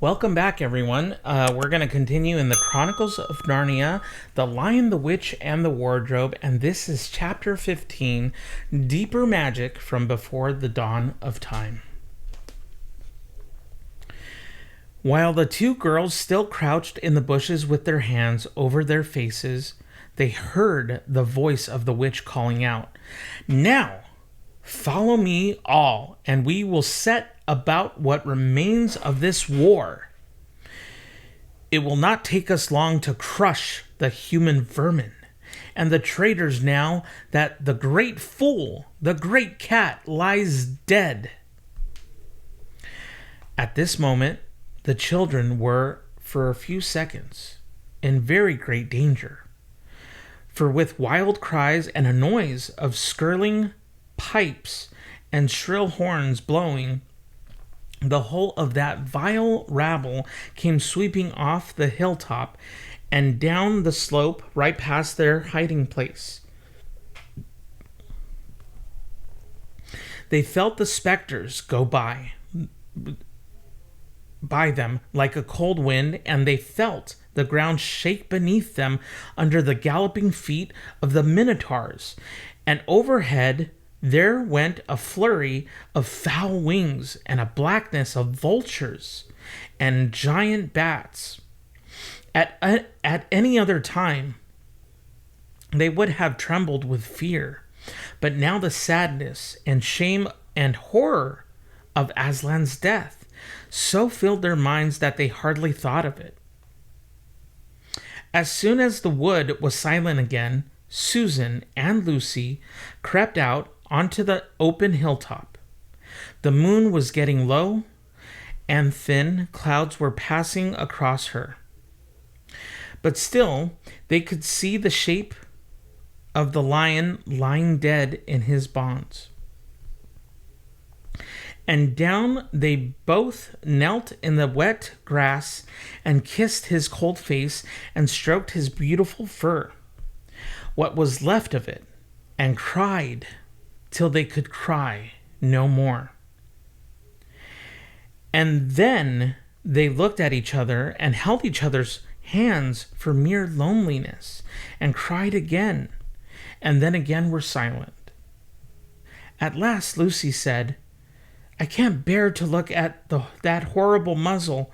Welcome back, everyone. We're going to continue in the Chronicles of Narnia, The Lion, the Witch, and the Wardrobe, and this is Chapter 15, Deeper Magic from Before the Dawn of Time. While the two girls still crouched in the bushes with their hands over their faces, they heard the voice of the witch calling out, "Now, follow me all, and we will set about what remains of this war. It will not take us long to crush the human vermin and the traitors now that the great fool, the great cat, lies dead." At this moment, the children were, for a few seconds, in very great danger. For with wild cries and a noise of skirling pipes and shrill horns blowing, the whole of that vile rabble came sweeping off the hilltop and down the slope right past their hiding place. They felt the specters go by them like a cold wind, and they felt the ground shake beneath them under the galloping feet of the minotaurs, and overhead there went a flurry of foul wings and a blackness of vultures and giant bats. At any other time, they would have trembled with fear, but now the sadness and shame and horror of Aslan's death so filled their minds that they hardly thought of it. As soon as the wood was silent again, Susan and Lucy crept out onto the open hilltop. The moon was getting low, and thin clouds were passing across her. But still, they could see the shape of the lion lying dead in his bonds. And down they both knelt in the wet grass and kissed his cold face and stroked his beautiful fur, what was left of it, and cried till they could cry no more. And then they looked at each other and held each other's hands for mere loneliness, and cried again, and then again were silent. At last Lucy said, "I can't bear to look at that horrible muzzle.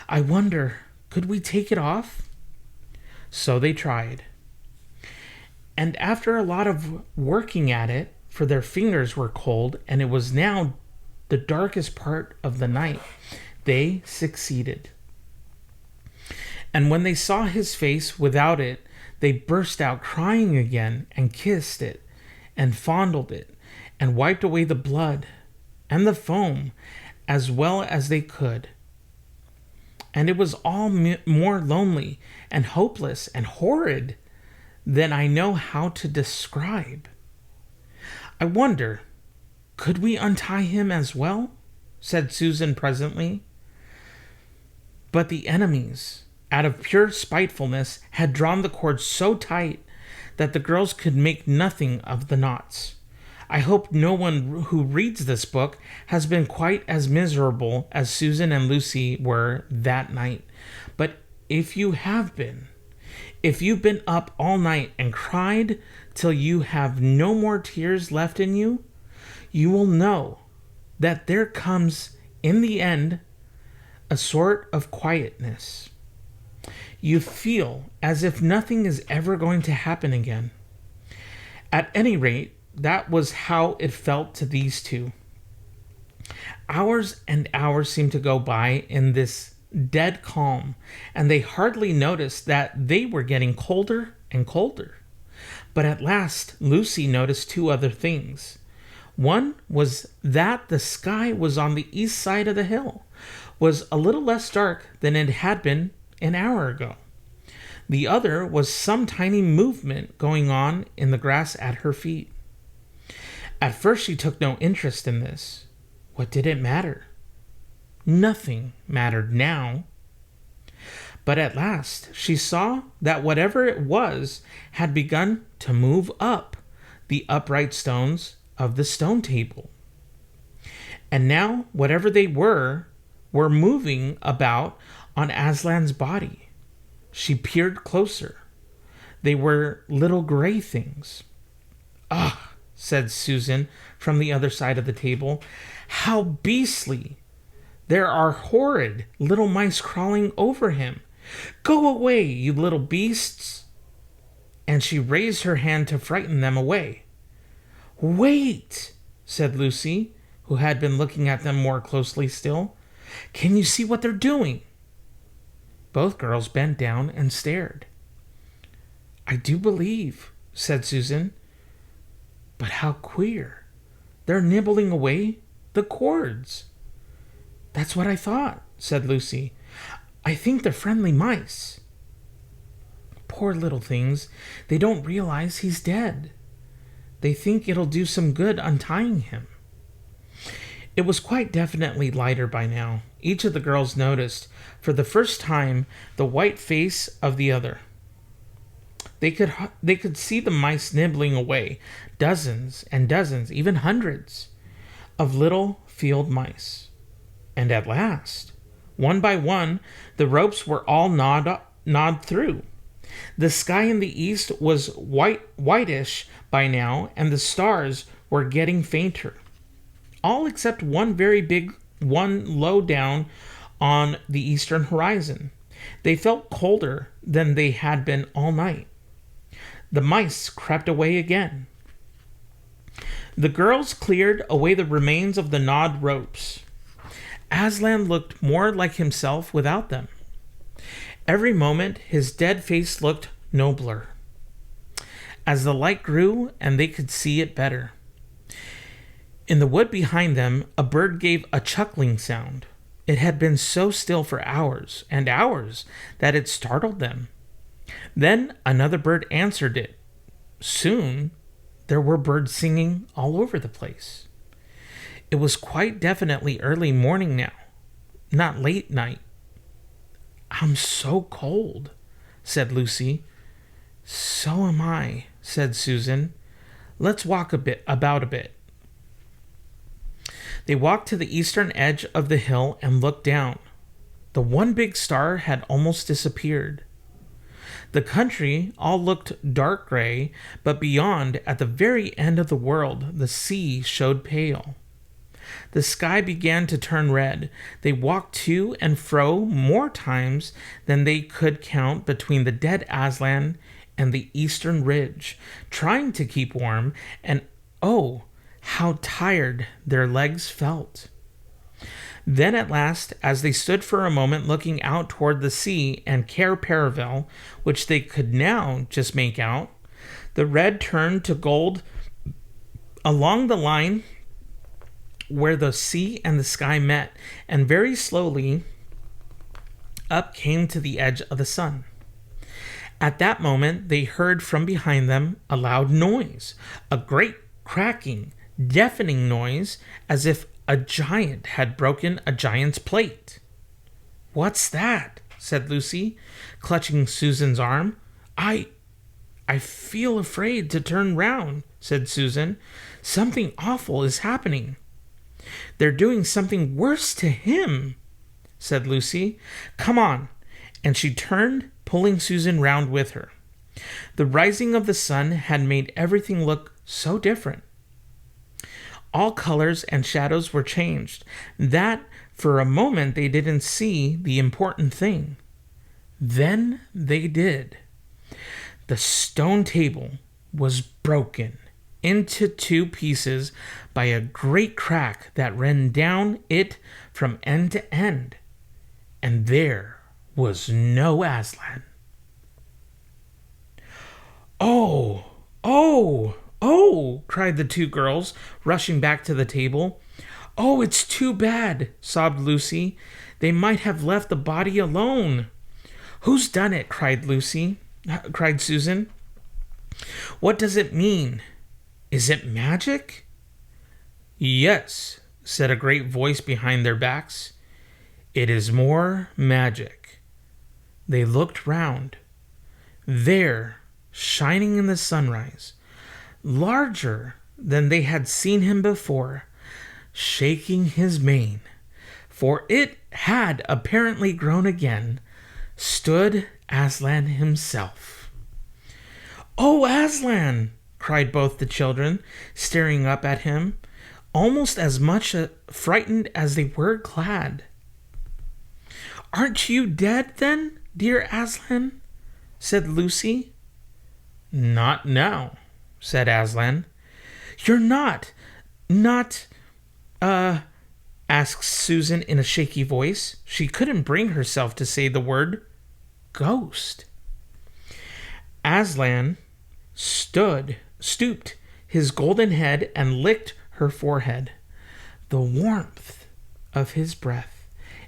I wonder, could we take it off?" So they tried. And after a lot of working at it, for their fingers were cold, and it was now the darkest part of the night, they succeeded. And when they saw his face without it, they burst out crying again, and kissed it, and fondled it, and wiped away the blood and the foam as well as they could. And it was all more lonely and hopeless and horrid than I know how to describe. "I wonder, could we untie him as well?" said Susan presently. But the enemies, out of pure spitefulness, had drawn the cord so tight that the girls could make nothing of the knots. I hope no one who reads this book has been quite as miserable as Susan and Lucy were that night. But if you have been, if you've been up all night and cried till you have no more tears left in you, you will know that there comes, in the end, a sort of quietness. You feel as if nothing is ever going to happen again. At any rate, that was how it felt to these two. Hours and hours seemed to go by in this dead calm, and they hardly noticed that they were getting colder and colder. But at last, Lucy noticed two other things. One was that the sky was on the east side of the hill, was a little less dark than it had been an hour ago. The other was some tiny movement going on in the grass at her feet. At first she took no interest in this. What did it matter? Nothing mattered now. But at last she saw that whatever it was had begun to move up the upright stones of the stone table. And now, whatever they were were moving about on Aslan's body. She peered closer. They were little gray things. "Ugh," said Susan from the other side of the table. "How beastly! There are horrid little mice crawling over him. Go away, you little beasts!" And she raised her hand to frighten them away. "Wait," said Lucy, who had been looking at them more closely still. "Can you see what they're doing?" Both girls bent down and stared. "I do believe," said Susan. "But how queer. They're nibbling away the cords." "That's what I thought," said Lucy. "I think they're friendly mice." "Poor little things. They don't realize he's dead. They think it'll do some good untying him." It was quite definitely lighter by now. Each of the girls noticed, for the first time, the white face of the other. They could see the mice nibbling away, dozens and dozens, even hundreds, of little field mice. And at last, one by one, the ropes were all gnawed through. The sky in the east was whitish by now, and the stars were getting fainter. All except one very big one low down on the eastern horizon. They felt colder than they had been all night. The mice crept away again. The girls cleared away the remains of the gnawed ropes. Aslan looked more like himself without them. Every moment his dead face looked nobler, as the light grew and they could see it better. In the wood behind them, a bird gave a chuckling sound. It had been so still for hours and hours that it startled them. Then another bird answered it. Soon there were birds singing all over the place. It was quite definitely early morning now, not late night. "I'm so cold," said Lucy. "So am I," said Susan. "Let's walk about a bit." They walked to the eastern edge of the hill and looked down. The one big star had almost disappeared. The country all looked dark gray, but beyond, at the very end of the world, the sea showed pale. The sky began to turn red. They walked to and fro more times than they could count between the dead Aslan and the eastern ridge, trying to keep warm, and oh, how tired their legs felt. Then at last, as they stood for a moment looking out toward the sea and Cair Paravel, which they could now just make out, the red turned to gold along the line where the sea and the sky met, and very slowly up came to the edge of the sun. At that moment, they heard from behind them a loud noise, a great cracking, deafening noise, as if a giant had broken a giant's plate. "What's that?" said Lucy, clutching Susan's arm. I feel afraid to turn round," said Susan. "Something awful is happening." "They're doing something worse to him," said Lucy. "Come on." And she turned, pulling Susan round with her. The rising of the sun had made everything look so different. All colors and shadows were changed, that for a moment they didn't see the important thing. Then they did. The stone table was broken into two pieces by a great crack that ran down it from end to end, and there was no Aslan. "Oh, oh, oh," cried the two girls, rushing back to the table. "Oh, it's too bad," sobbed Lucy. "They might have left the body alone." "Who's done it?" cried Susan. "What does it mean? Is it magic?" "Yes," said a great voice behind their backs. "It is more magic." They looked round. There, shining in the sunrise, larger than they had seen him before, shaking his mane, for it had apparently grown again, stood Aslan himself. "Oh, Aslan!" cried both the children, staring up at him, almost as much frightened as they were glad. "Aren't you dead, then, dear Aslan?" said Lucy. "Not now," said Aslan. "You're not, asked Susan in a shaky voice. She couldn't bring herself to say the word ghost. Aslan stooped his golden head and licked her forehead. The warmth of his breath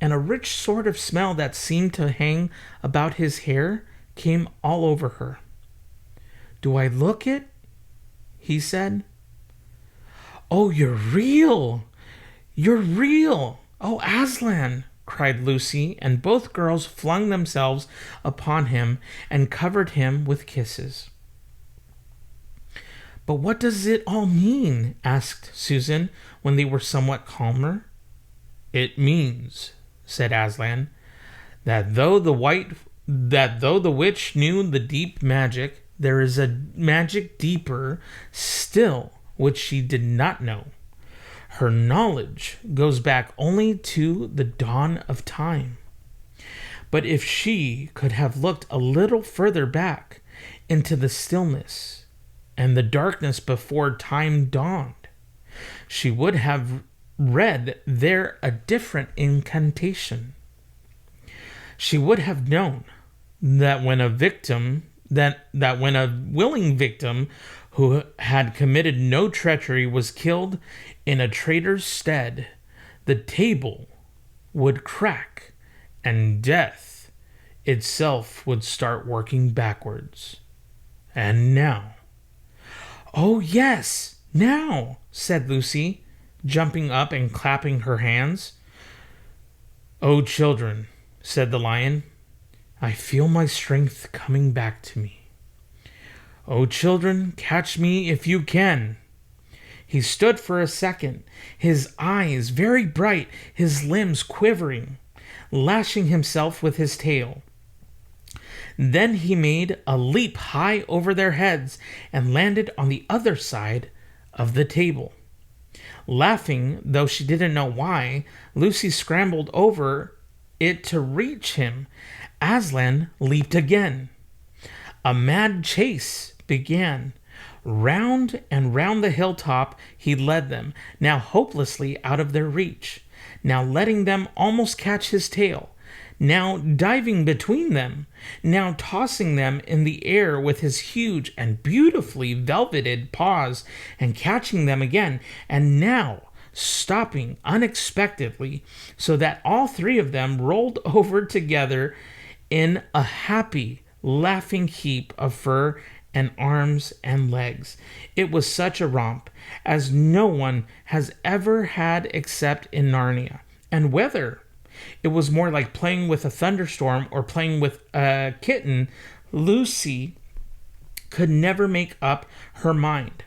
and a rich sort of smell that seemed to hang about his hair came all over her. "Do I look it?" he said. "Oh, you're real! You're real! Oh, Aslan!" cried Lucy, and both girls flung themselves upon him and covered him with kisses. "But what does it all mean?" asked Susan, when they were somewhat calmer. "It means," said Aslan, that though the witch knew the deep magic, there is a magic deeper still which she did not know. Her knowledge goes back only to the dawn of time. But if she could have looked a little further back into the stillness and the darkness before time dawned, she would have read there a different incantation. She would have known that when a willing victim who had committed no treachery was killed in a traitor's stead, the table would crack and death itself would start working backwards. And now... "Oh, yes, now," said Lucy, jumping up and clapping her hands. "Oh, children," said the lion, "I feel my strength coming back to me. Oh, children, catch me if you can." He stood for a second, his eyes very bright, his limbs quivering, lashing himself with his tail. Then he made a leap high over their heads and landed on the other side of the table. Laughing, though she didn't know why, Lucy scrambled over it to reach him. Aslan leaped again. A mad chase began. Round and round the hilltop he led them, now hopelessly out of their reach, now letting them almost catch his tail, now diving between them, now tossing them in the air with his huge and beautifully velveted paws and catching them again, and now stopping unexpectedly so that all three of them rolled over together in a happy, laughing heap of fur and arms and legs. It was such a romp as no one has ever had except in Narnia. And whether it was more like playing with a thunderstorm or playing with a kitten, Lucy could never make up her mind.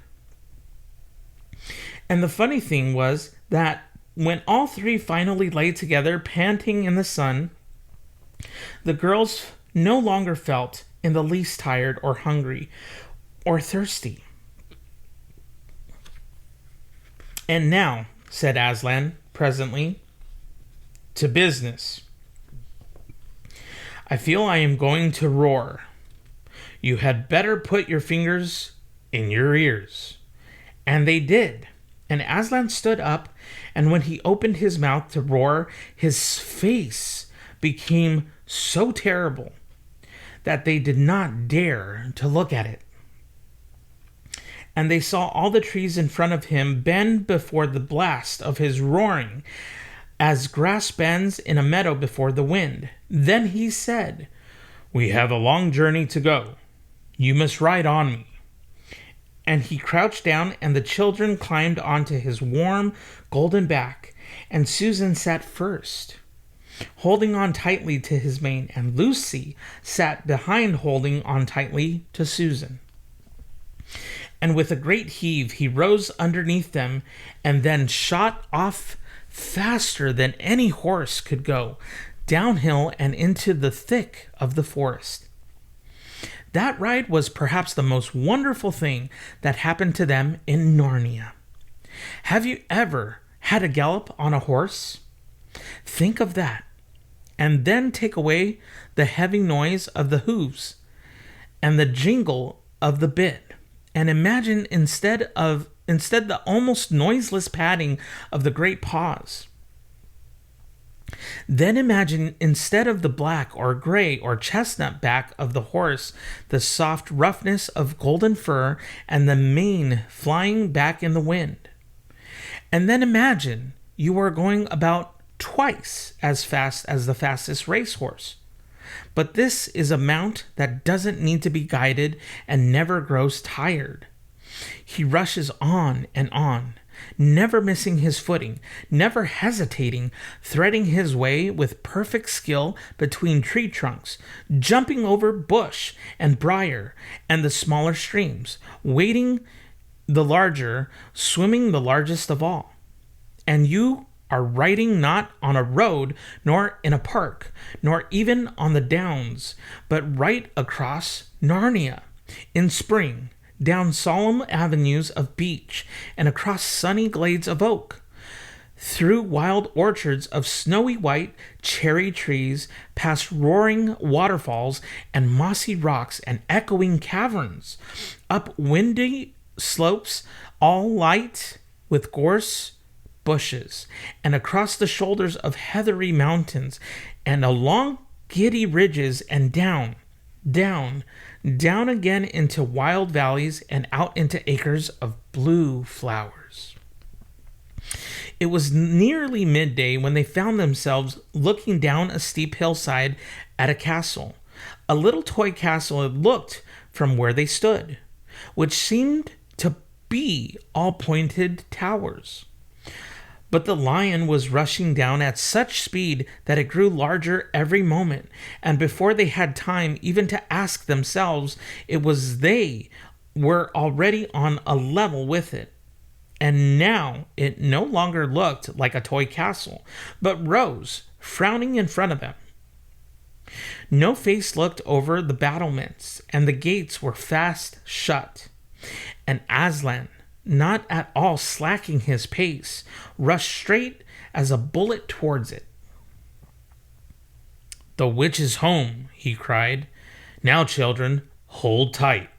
And the funny thing was that when all three finally lay together, panting in the sun, the girls no longer felt in the least tired or hungry or thirsty. "And now," said Aslan presently, "to business. I feel I am going to roar. You had better put your fingers in your ears." And they did. And Aslan stood up, and when he opened his mouth to roar, his face became so terrible that they did not dare to look at it. And they saw all the trees in front of him bend before the blast of his roaring, as grass bends in a meadow before the wind. Then he said, "We have a long journey to go. You must ride on me." And he crouched down, and the children climbed onto his warm, golden back, and Susan sat first, holding on tightly to his mane, and Lucy sat behind, holding on tightly to Susan. And with a great heave, he rose underneath them, and then shot off faster than any horse could go, downhill and into the thick of the forest. That ride was perhaps the most wonderful thing that happened to them in Narnia. Have you ever had a gallop on a horse? Think of that, and then take away the heavy noise of the hooves and the jingle of the bit, and imagine instead the almost noiseless padding of the great paws. Then imagine instead of the black or gray or chestnut back of the horse, the soft roughness of golden fur and the mane flying back in the wind. And then imagine you are going about twice as fast as the fastest racehorse. But this is a mount that doesn't need to be guided and never grows tired. He rushes on and on, never missing his footing, never hesitating, threading his way with perfect skill between tree trunks, jumping over bush and briar and the smaller streams, wading the larger, swimming the largest of all. And you are riding not on a road, nor in a park, nor even on the downs, but right across Narnia in spring, down solemn avenues of beech and across sunny glades of oak, through wild orchards of snowy white cherry trees, past roaring waterfalls and mossy rocks and echoing caverns, up windy slopes all light with gorse bushes, and across the shoulders of heathery mountains, and along giddy ridges, and down again into wild valleys and out into acres of blue flowers. It was nearly midday when they found themselves looking down a steep hillside at a castle, a little toy castle it looked from where they stood, which seemed to be all pointed towers. But the lion was rushing down at such speed that it grew larger every moment, and before they had time even to ask themselves, they were already on a level with it. And now it no longer looked like a toy castle, but rose, frowning in front of them. No face looked over the battlements, and the gates were fast shut. And Aslan, not at all slacking his pace, rushed straight as a bullet towards it. "The witch is home," he cried. "Now, children, hold tight."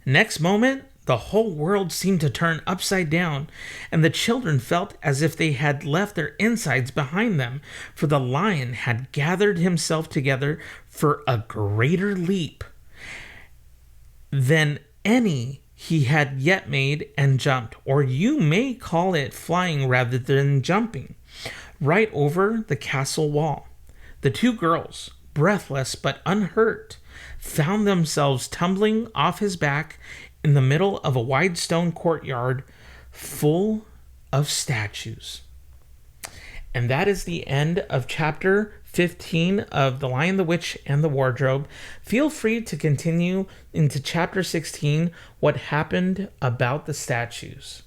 Next moment, the whole world seemed to turn upside down, and the children felt as if they had left their insides behind them, for the lion had gathered himself together for a greater leap than any he had yet made, and jumped, or you may call it flying rather than jumping, right over the castle wall. The two girls, breathless but unhurt, found themselves tumbling off his back in the middle of a wide stone courtyard full of statues. And that is the end of chapter 15 of The Lion, the Witch, and the Wardrobe. Feel free to continue into chapter 16, what happened about the statues.